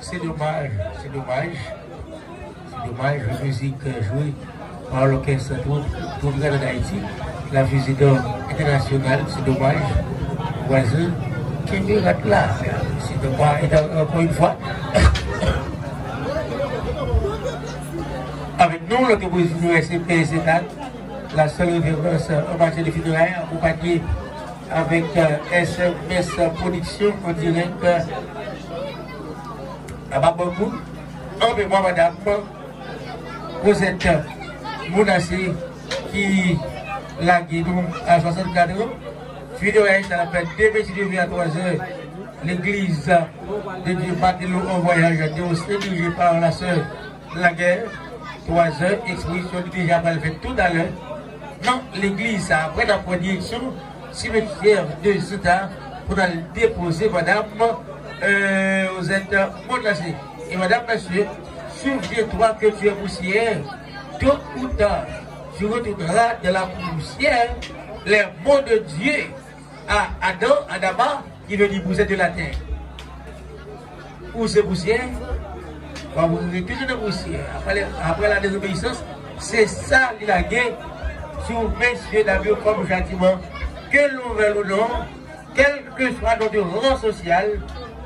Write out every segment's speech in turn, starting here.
c'est dommage, c'est dommage. C'est dommage, la musique jouée par l'orchestre pour le Canada d'Haïti, la musique internationale, c'est dommage. Voisin, qui me rate là, c'est dommage, et encore une fois. Avec nous, le président du SCP, la seule référence en matière de funérailles, accompagnée avec SMS Production en direct à Babou. Avec moi, madame, vous êtes menacée qui l'a guidé à 64 ans. Funérailles, ça l'appelle début à 3 heures. L'église de Dieu Batelot en voyage dirigée par la sœur La Guerre. 3 heures, exposition déjà mal faite tout à l'heure. Non, l'église, après la direction, cimetière de Zita, pour aller déposer madame, vous êtes menacée. Et madame, monsieur, souviens-toi que tu es poussière, tôt ou tard, tu retourneras de la poussière, les mots de Dieu à Adam, Adama, qui veut dire vous êtes de la terre. Où c'est poussière? Vous avez toujours de poussière. Après la désobéissance, c'est ça qu'il a gagné sur messieurs d'avion comme châtiment. Que l'on veuille ou non, quel que soit notre rang social,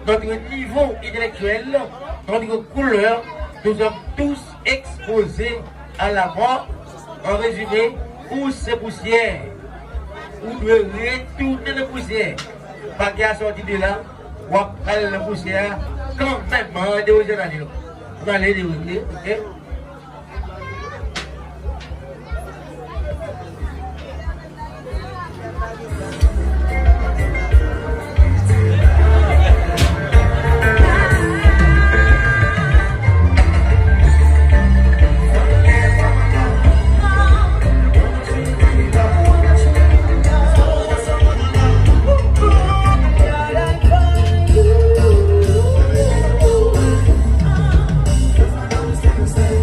notre niveau intellectuel, notre couleur, nous sommes tous exposés à la mort. En résumé, où c'est poussière, où nous retourner de poussière. Pas qu'il a sorti de là, ou après la poussière, quand même, de aux vous allez les ok? Say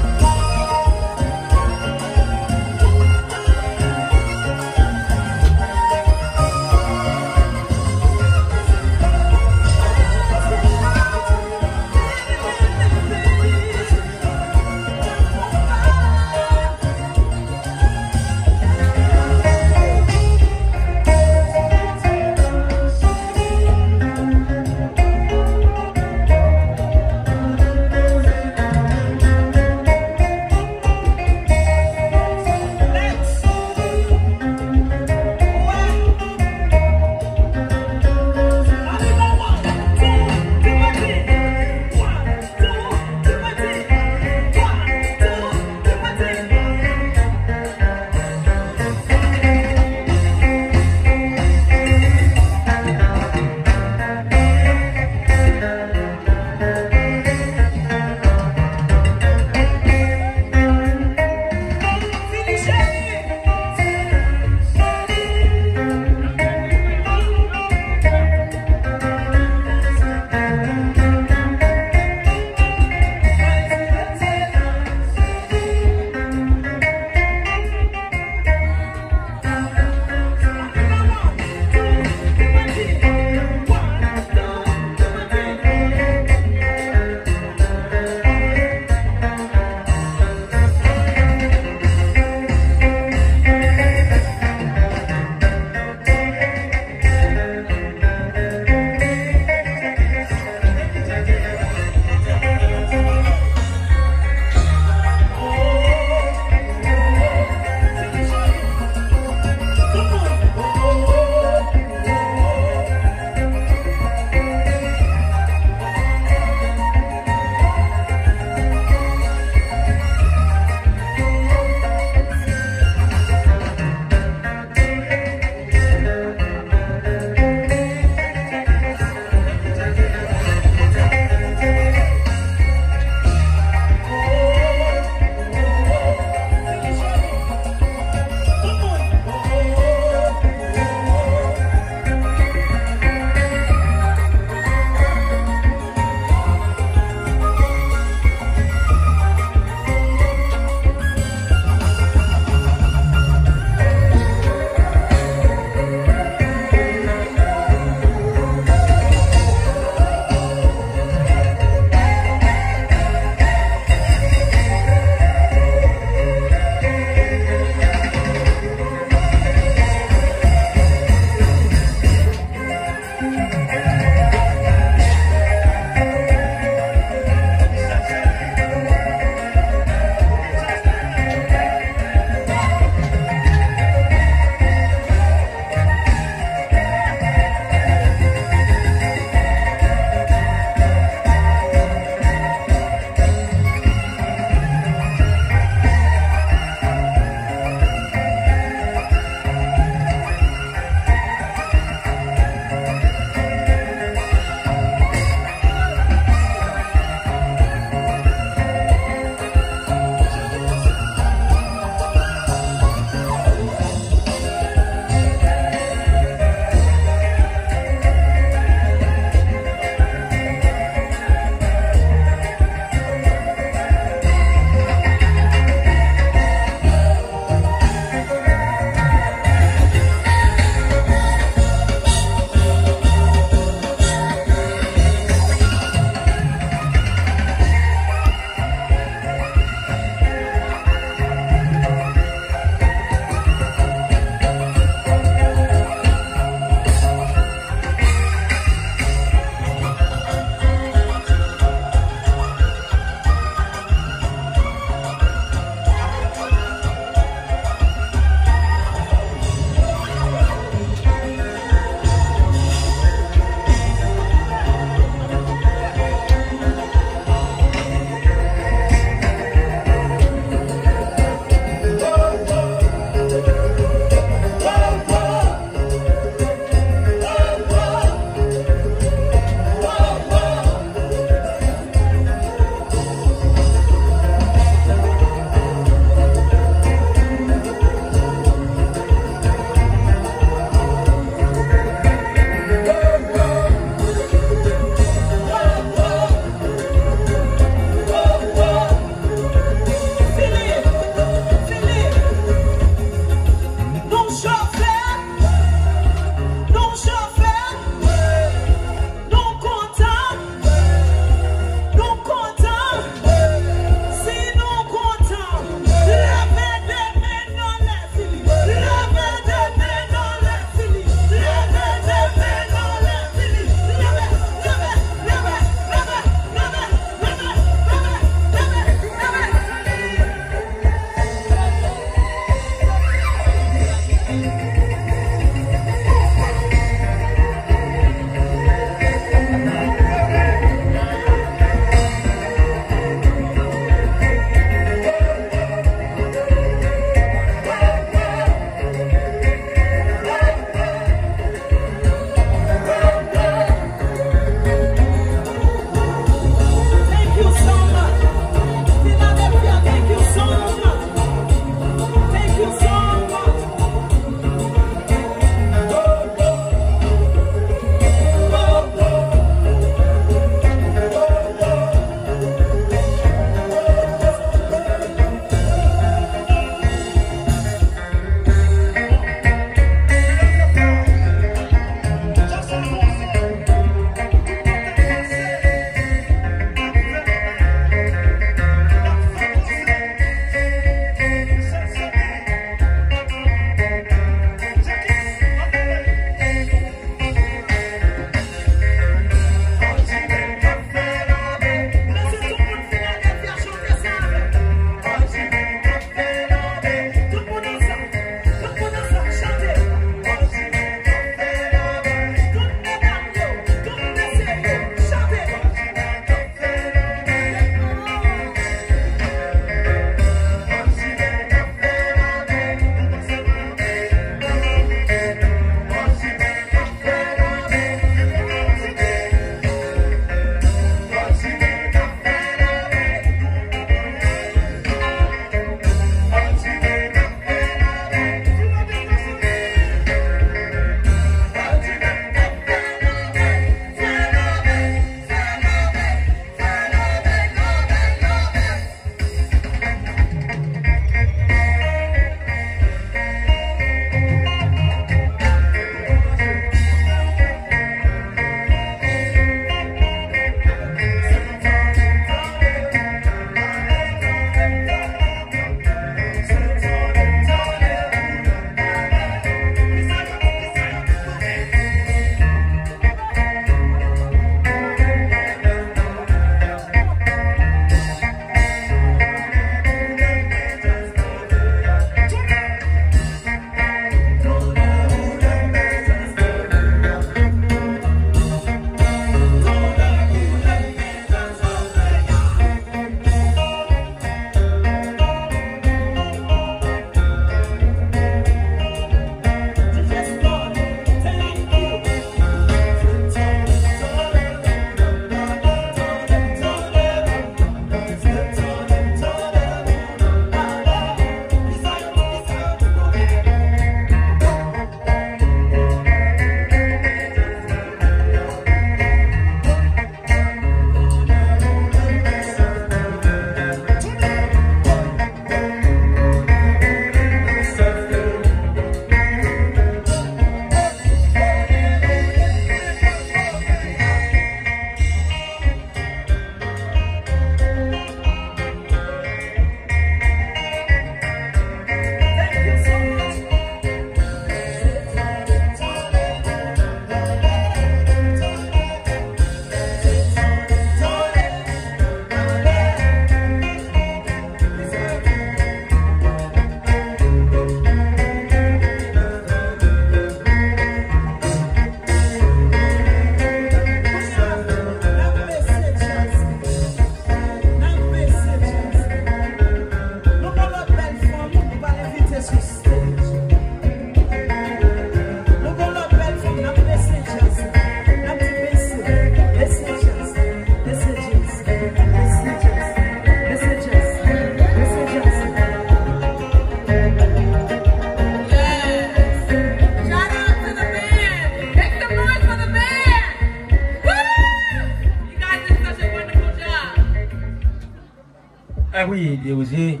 Ah oui, Déosé.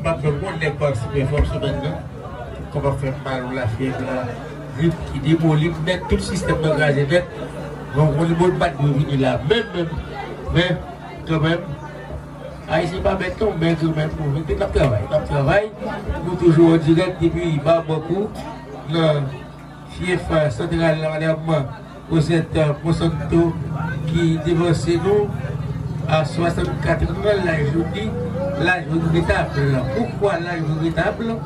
Pas tout le monde n'est pas super fort ce maintenant. Comment faire mal la fièvre, la grippe qui démolit net tout le système de gaz et net. Donc on ne peut pas de là. Mais quand même. Ah, c'est pas béton, mais quand même, pour faire le travail. Le travail, nous toujours en direct depuis beaucoup. Le fief central, madame, vous êtes Monsanto qui dévance nous à 64 ans, l'âge dit, l'âge regrettable. Pourquoi l'âge regrettable?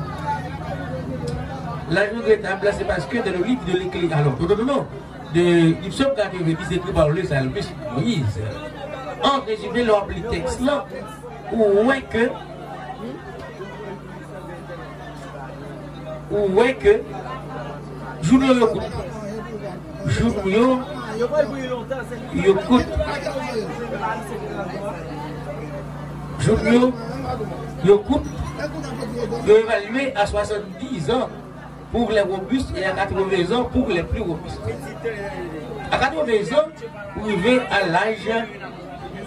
L'âge regrettable, c'est parce que dans le livre de l'Église, alors, non, de Psaume 90, écrit par le psalmiste Moïse. En résumé, leur texte là, où est que journaux écoute évalué à 70 ans pour les robustes et à 80 ans pour les plus robustes. À 80 ans, vous arrivez à l'âge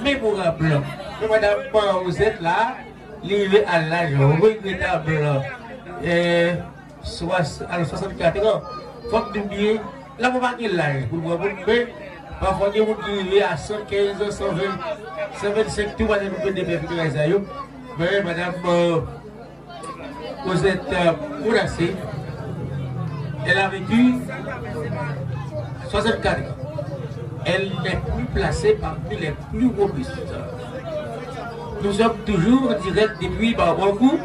mémorable. Madame, vous êtes là, arrivé à l'âge regrettable. À 64 ans, il faut que oublier, là, vous marquez l'âge. Pour vous dire, parfois, vous arrivez à 115 ans, 120, 125, tout va vous de faire. Mais madame, vous êtes menacée. Elle a vécu 64 ans. Elle n'est plus placée parmi les plus robustes. Nous sommes toujours en direct depuis Bamako,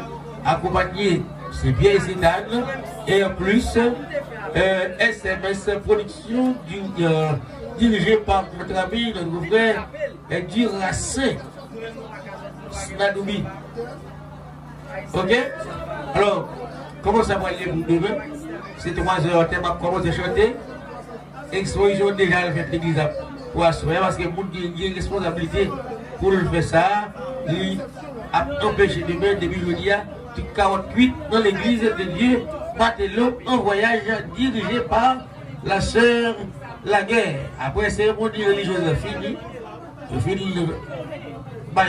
accompagnés de vieilles sédanes et en plus SMS Production dirigée par notre ami, notre frère Duracin Snadoubi. Ok? Alors, comment ça va aller pour demain? C'est 3 heures, on va commencer à chanter. Exposition déjà fait l'église pour assurer parce que le monde a une responsabilité pour le faire ça. Il a empêché demain, depuis jeudi, 48 dans l'église de Dieu, Matelot, en voyage dirigé par la sœur Laguerre. Après cérémonie religieuse finie,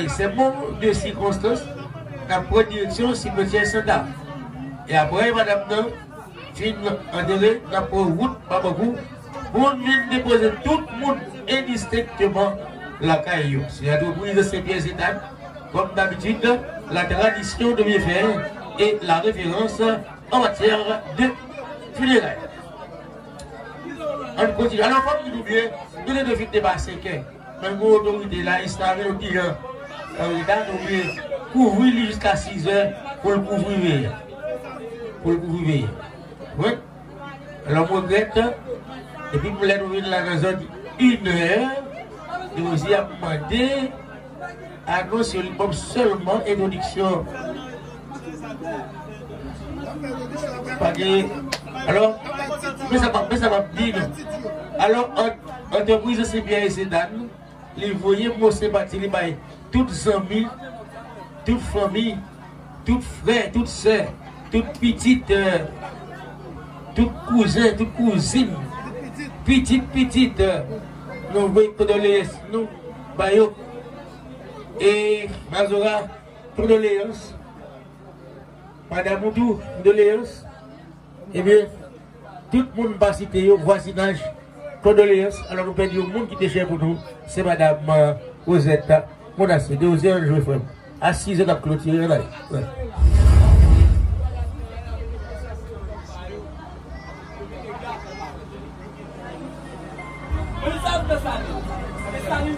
c'est bon de circonstances, après direction cimetière Sanda. Et après, madame, fin enterré, après route, pas beaucoup. Pour venir déposer tout le monde indistinctement la caillou. C'est la reprise de ces pièces étapes. Comme d'habitude, la tradition de bien faire et la référence en matière de funérailles. On continue. Alors, comme vous l'oubliez, nous les devons dépasser. Même vos autorités là, ils savent le dire. Couvrir jusqu'à 6 heures pour le couvrir. Pour le couvrir. Oui. Alors, moi, regrette. Et puis, pour les nouvelles là, dans 1 heure, et aussi à demander à nous sur l'album seulement introduction. Alors, mais ça va dire. Alors, entreprise c'est bien et c'est d'âne. Les voyez, moi, c'est bâti, les bails, toutes amis, toutes familles, toutes frères, toutes sœurs, toutes petites, toutes cousins, toutes cousines. Petite, nous voyons condoléances, nous, Bayo et Mazora, condoléances, Madame Moudou, condoléances, et bien, tout le monde va citer au voisinage, condoléances, alors nous perdons le monde qui était cher pour nous, c'est Madame Rosette, mon assez, 2 heures, je vais faire, à 6 heures, clôturer, là. Ouais. Salut,